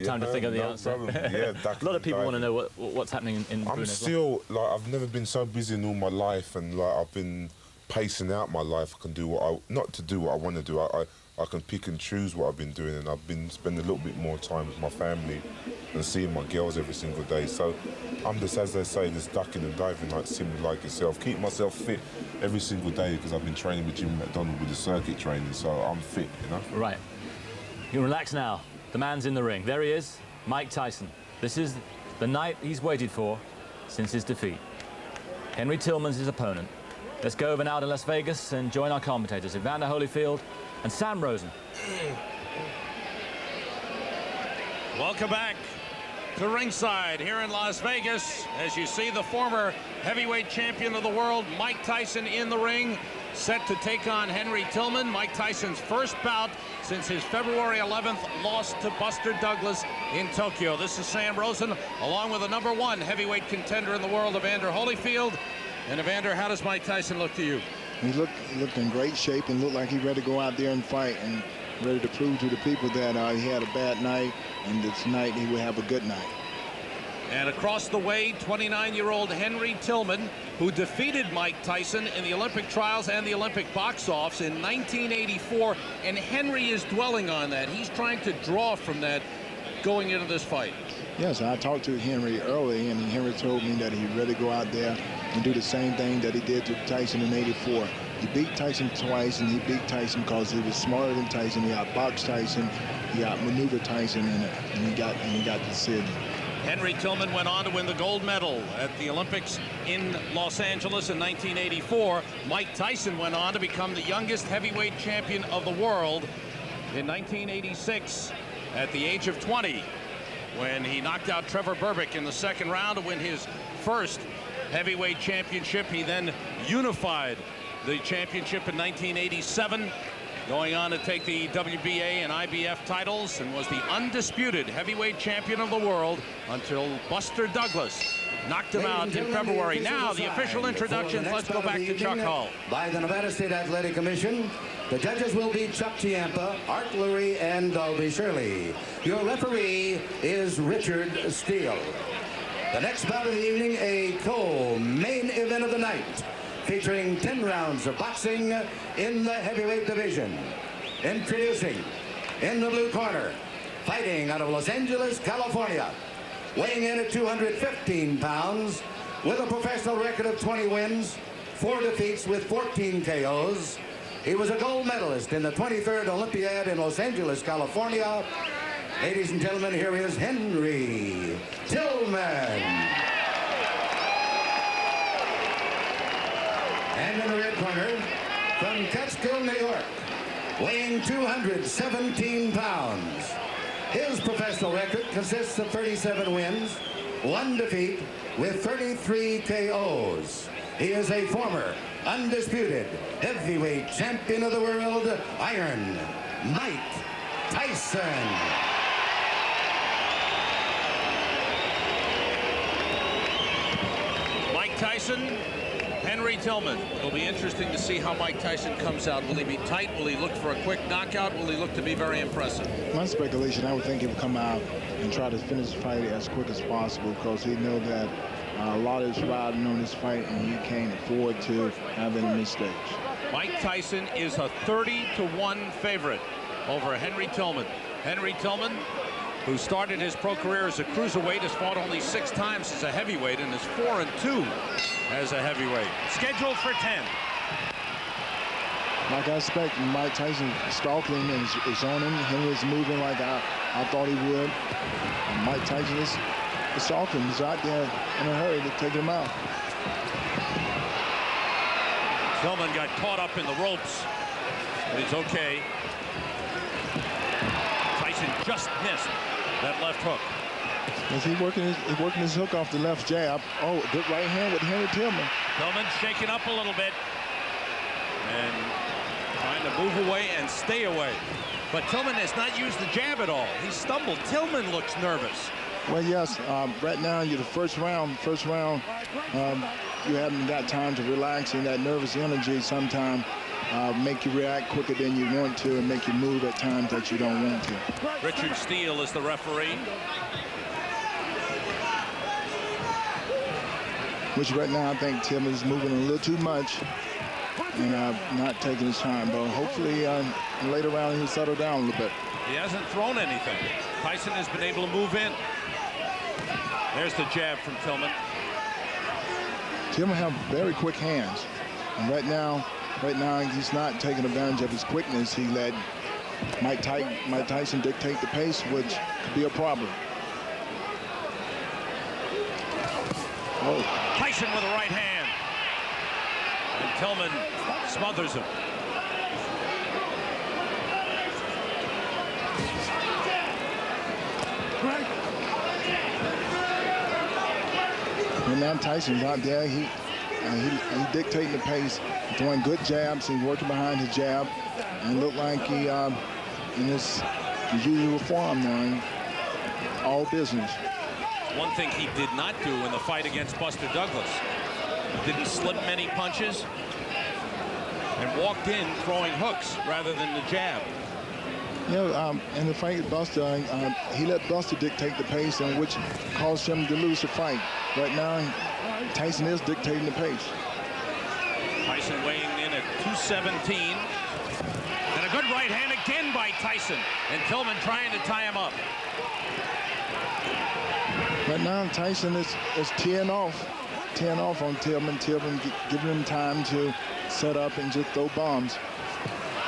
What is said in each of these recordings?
Time to think of the answer. Yeah, a lot of people want to know what's happening in I'm still, like, I've never been so busy in all my life, and like I've been pacing out my life. I can do not to do what I want to do. I can pick and choose what I've been doing, and I've been spending a little bit more time with my family and seeing my girls every single day. So I'm just, as they say, just ducking and diving like similar like yourself. Keep myself fit every single day because I've been training with Jimmy McDonald with the circuit training, so I'm fit, you know? Right. You can relax now. The man's in the ring. There he is, Mike Tyson. This is the night he's waited for since his defeat. Henry Tillman's his opponent. Let's go over now to Las Vegas and join our commentators, Evander Holyfield and Sam Rosen. Welcome back to ringside here in Las Vegas. As you see, the former heavyweight champion of the world, Mike Tyson, in the ring, set to take on Henry Tillman. Mike Tyson's first bout since his February 11th loss to Buster Douglas in Tokyo. This is Sam Rosen, along with the #1 heavyweight contender in the world, Evander Holyfield. And Evander, how does Mike Tyson look to you? He looked in great shape and looked like he's ready to go out there and fight and ready to prove to the people that he had a bad night, and this night he will have a good night. And across the way, 29-year-old Henry Tillman, who defeated Mike Tyson in the Olympic trials and the Olympic box-offs in 1984. And Henry is dwelling on that. He's trying to draw from that going into this fight. Yes, I talked to Henry early, and Henry told me that he's ready to go out there and do the same thing that he did to Tyson in '84. He beat Tyson twice, and he beat Tyson because he was smarter than Tyson. He outboxed Tyson, he outmaneuvered Tyson in it, and he got the decision. Henry Tillman went on to win the gold medal at the Olympics in Los Angeles in 1984. Mike Tyson went on to become the youngest heavyweight champion of the world in 1986 at the age of 20, when he knocked out Trevor Berbick in the second round to win his first heavyweight championship. He then unified the championship in 1987, going on to take the WBA and IBF titles, and was the undisputed heavyweight champion of the world until Buster Douglas knocked him out in February. Now the official introductions. Let's go back to Chuck Hull. By the Nevada State Athletic Commission, the judges will be Chuck Chiampa, Art Lurie, and Dalby Shirley. Your referee is Richard Steele. The next bout of the evening, a co-main event of the night, featuring 10 rounds of boxing in the heavyweight division. Introducing, in the blue corner, fighting out of Los Angeles, California, weighing in at 215 pounds, with a professional record of 20 wins, 4 defeats with 14 KOs. He was a gold medalist in the 23rd Olympiad in Los Angeles, California. Ladies and gentlemen, here is Henry Tillman. And in the red corner, from Catskill, New York, weighing 217 pounds. His professional record consists of 37 wins, 1 defeat, with 33 KOs. He is a former undisputed heavyweight champion of the world, Iron Mike Tyson. Mike Tyson, Henry Tillman. It'll be interesting to see how Mike Tyson comes out. Will he be tight? Will he look for a quick knockout? Will he look to be very impressive? My speculation, I would think he would come out and try to finish the fight as quick as possible, because he knows that a lot is riding on this fight, and he can't afford to have any mistakes. Mike Tyson is a 30-1 favorite over Henry Tillman. Henry Tillman, who started his pro career as a cruiserweight, has fought only 6 times as a heavyweight and is 4-2 as a heavyweight. Scheduled for 10. Like I expect, Mike Tyson stalking and is on him. Henry's moving like I thought he would. And Mike Tyson is stalking. He's out there in a hurry to take him out. Tillman got caught up in the ropes, but he's okay. Tyson just missed that left hook. Is he working his hook off the left jab? Oh, good right hand with Henry Tillman. Tillman shaking up a little bit and trying to move away and stay away. But Tillman has not used the jab at all. He stumbled. Tillman looks nervous. Well, yes. Right now, you're the first round. You haven't got time to relax in that nervous energy. Sometimes make you react quicker than you want to, and make you move at times that you don't want to. Richard Steele is the referee. Which right now I think Tillman is moving a little too much and not taking his time. But hopefully later round he'll settle down a little bit. He hasn't thrown anything. Tyson has been able to move in. There's the jab from Tillman. Tillman have very quick hands, and right now he's not taking advantage of his quickness. He let Mike Tyson dictate the pace, which could be a problem. Oh. Tyson with a right hand. And Tillman smothers him. And now Tyson's out there. He dictating the pace, throwing good jabs. He's working behind his jab, and look like he in his usual form now. All business. One thing he did not do in the fight against Buster Douglas, didn't slip many punches and walked in throwing hooks rather than the jab. You know, in the fight with Buster, he let Buster dictate the pace, and which caused him to lose the fight. Right now, Tyson is dictating the pace. Tyson weighing in at 217. And a good right hand again by Tyson. And Tillman trying to tie him up. Right now, Tyson is teeing off on Tillman. Tillman giving him time to set up and just throw bombs.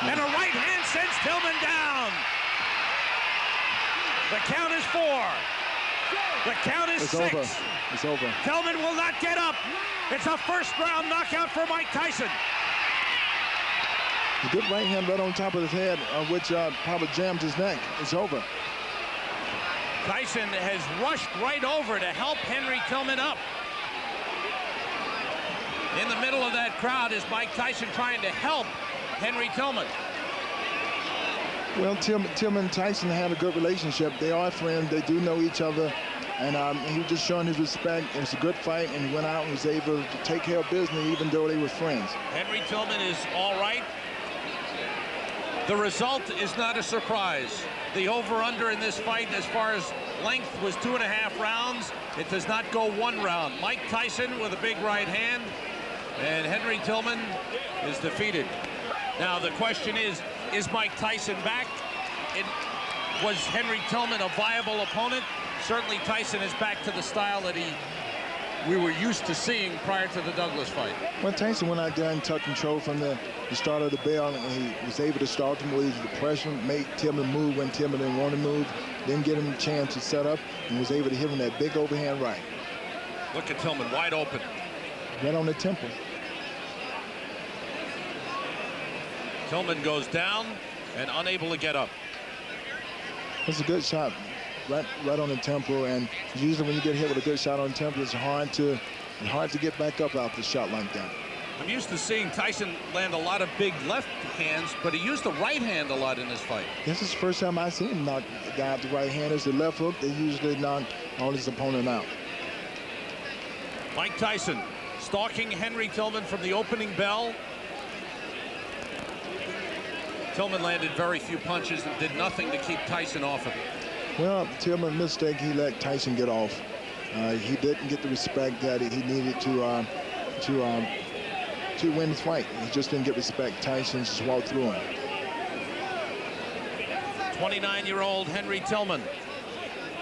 And a right hand sends Tillman down. The count is 4. The count is 6. Over. It's over. Tillman will not get up. It's a first-round knockout for Mike Tyson. A good right hand right on top of his head, which probably jammed his neck. It's over. Tyson has rushed right over to help Henry Tillman up. In the middle of that crowd is Mike Tyson trying to help Henry Tillman. Well, Tillman and Tyson had a good relationship. They are friends. They do know each other. And he was just showing his respect. It was a good fight, and he went out and was able to take care of business even though they were friends. Henry Tillman is all right. The result is not a surprise. The over-under in this fight as far as length was 2.5 rounds. It does not go 1 round. Mike Tyson with a big right hand, and Henry Tillman is defeated. Now the question is Mike Tyson back? Was Henry Tillman a viable opponent? Certainly Tyson is back to the style that we were used to seeing prior to the Douglas fight. Well, Tyson went out there and took control from the start of the bell, and he was able to start to move the pressure, make Tillman move when Tillman didn't want to move, then get him a chance to set up, and was able to hit him that big overhand right. Look at Tillman wide open. Right on the temple. Tillman goes down and unable to get up. It's a good shot. Right on the temple, and usually when you get hit with a good shot on the temple, it's hard to get back up after a shot like that. I'm used to seeing Tyson land a lot of big left hands, but he used the right hand a lot in this fight. This is the first time I've seen him knock the guy out the right hand. It's the left hook. They usually knock all his opponent out. Mike Tyson stalking Henry Tillman from the opening bell. Tillman landed very few punches and did nothing to keep Tyson off him. Well, Tillman's mistake, he let Tyson get off. He didn't get the respect that he needed to win the fight. He just didn't get respect. Tyson just walked through him. 29-year-old Henry Tillman,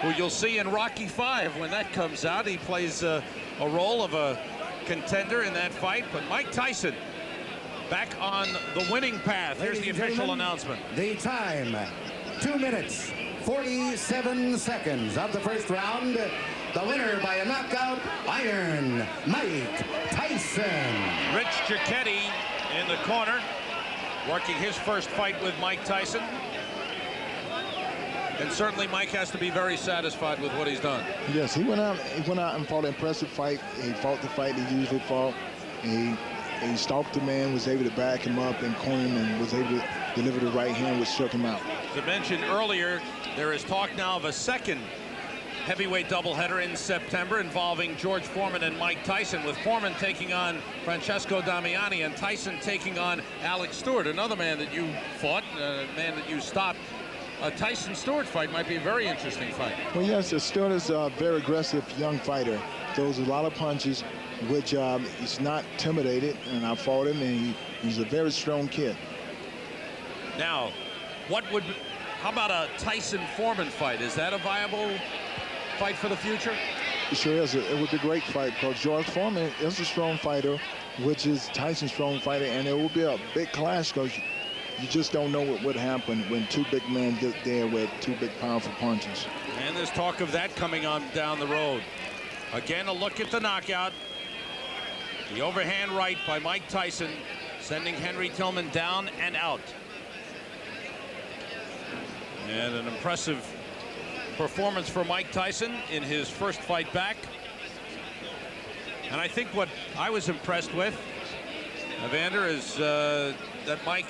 who you'll see in Rocky V when that comes out. He plays a role of a contender in that fight. But Mike Tyson back on the winning path. Here's the official announcement. The time, 2 minutes, 47 seconds of the first round. The winner by a knockout, Iron Mike Tyson. Rich Giacchetti in the corner, working his first fight with Mike Tyson. And certainly Mike has to be very satisfied with what he's done. Yes, he went out and fought an impressive fight. He fought the fight he usually fought. He stalked the man, was able to back him up and corner him, and was able to deliver the right hand, which shook him out. As I mentioned earlier, there is talk now of a second heavyweight doubleheader in September involving George Foreman and Mike Tyson, with Foreman taking on Francesco Damiani and Tyson taking on Alex Stewart, another man that you fought, a man that you stopped. A Tyson-Stewart fight might be a very interesting fight. Well, yes, Stewart is a very aggressive young fighter. Throws a lot of punches, which he's not intimidated, and I fought him, and he's a very strong kid. Now, how about a Tyson-Foreman fight? Is that a viable fight for the future? It sure is. It would be a great fight, because George Foreman is a strong fighter, which is Tyson's strong fighter, and it will be a big clash, because you just don't know what would happen when two big men get there with two big powerful punches. And there's talk of that coming on down the road. Again, a look at the knockout. The overhand right by Mike Tyson, sending Henry Tillman down and out. And an impressive performance for Mike Tyson in his first fight back. And I think what I was impressed with, Evander, is that Mike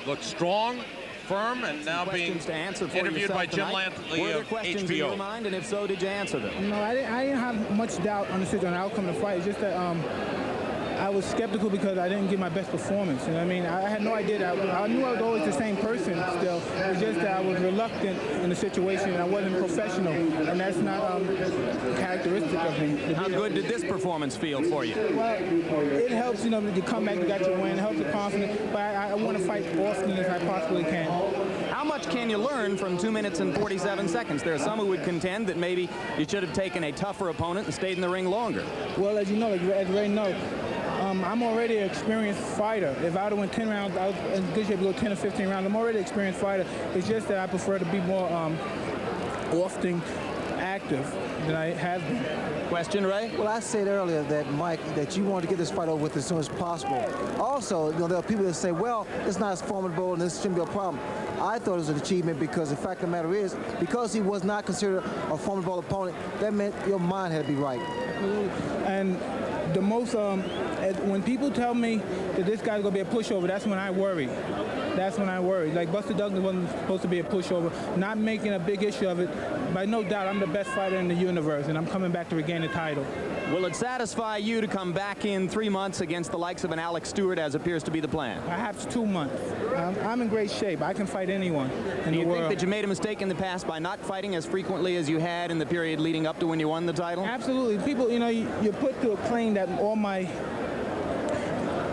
looked strong, firm, and now being interviewed by Jim Lantley of questions in your mind, and if so, did you answer them? No, I didn't have much doubt on the outcome of the fight. It's just that I was skeptical because I didn't give my best performance. You know what I mean? I had no idea that I knew I was always the same person still. It was just that I was reluctant in the situation, and I wasn't professional, and that's not characteristic of me. How good did this performance feel for you? Well, it helps, you know, you come back, you got your win, it helps the confidence, but I want to fight often as I possibly can. How much can you learn from 2 minutes and 47 seconds? There are some who would contend that maybe you should have taken a tougher opponent and stayed in the ring longer. Well, as you know, as Ray knows, I'm already an experienced fighter. If I would have went 10 rounds, I was in good shape to go 10 or 15 rounds. I'm already an experienced fighter. It's just that I prefer to be more often active than I have been. Question, Ray? Well, I said earlier that, Mike, that you want to get this fight over with as soon as possible. Also, you know, there are people that say, well, it's not as formidable and this shouldn't be a problem. I thought it was an achievement because the fact of the matter is, because he was not considered a formidable opponent, that meant your mind had to be right. And the most, when people tell me that this guy's going to be a pushover, that's when I worry. That's when I worry. Like, Buster Douglas wasn't supposed to be a pushover, not making a big issue of it. By no doubt, I'm the best fighter in the universe, and I'm coming back to regain the title. Will it satisfy you to come back in 3 months against the likes of an Alex Stewart, as appears to be the plan? Perhaps 2 months. I'm in great shape. I can fight anyone in the world. Do you think that you made a mistake in the past by not fighting as frequently as you had in the period leading up to when you won the title? Absolutely. People, you know, you're put to a claim that all my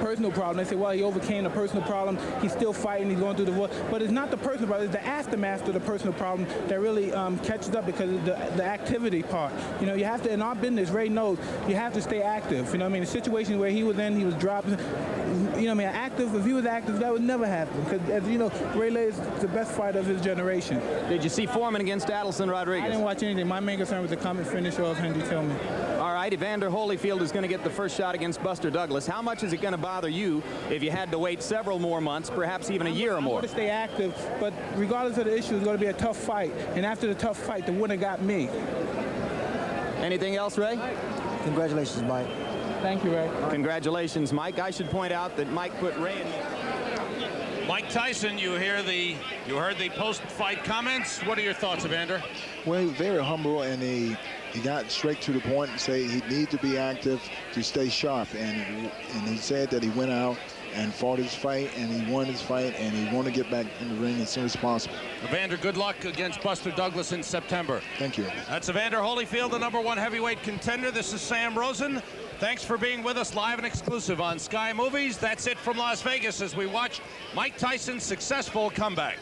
personal problem. They say, well, he overcame the personal problem. He's still fighting. He's going through the divorce. But it's not the personal problem. It's the aftermath of the personal problem that really catches up because of the activity part. You know, you have to, in our business, Ray knows, you have to stay active. You know what I mean? The situation where he was in, he was dropped. You know what I mean? Active, if he was active, that would never happen. Because, as you know, Ray Lay is the best fighter of his generation. Did you see Foreman against Adelson Rodriguez? I didn't watch anything. My main concern was the coming finish of Henry Tillman. All right, Evander Holyfield is going to get the first shot against Buster Douglas. How much is it going to bother you if you had to wait several more months, perhaps even a year or more? I'm going to stay active, but regardless of the issue, it's going to be a tough fight. And after the tough fight, the winner got me. Anything else, Ray? Congratulations, Mike. Thank you, Ray. Congratulations, Mike. I should point out that Mike put Ray in. Mike Tyson, you heard the post-fight comments. What are your thoughts, Evander? Well, he was very humble, and he got straight to the point and say he needs to be active to stay sharp. And he said that he went out and fought his fight, and he won his fight, and he wanted to get back in the ring as soon as possible. Evander, good luck against Buster Douglas in September. Thank you. That's Evander Holyfield, the #1 heavyweight contender. This is Sam Rosen. Thanks for being with us live and exclusive on Sky Movies. That's it from Las Vegas as we watch Mike Tyson's successful comeback.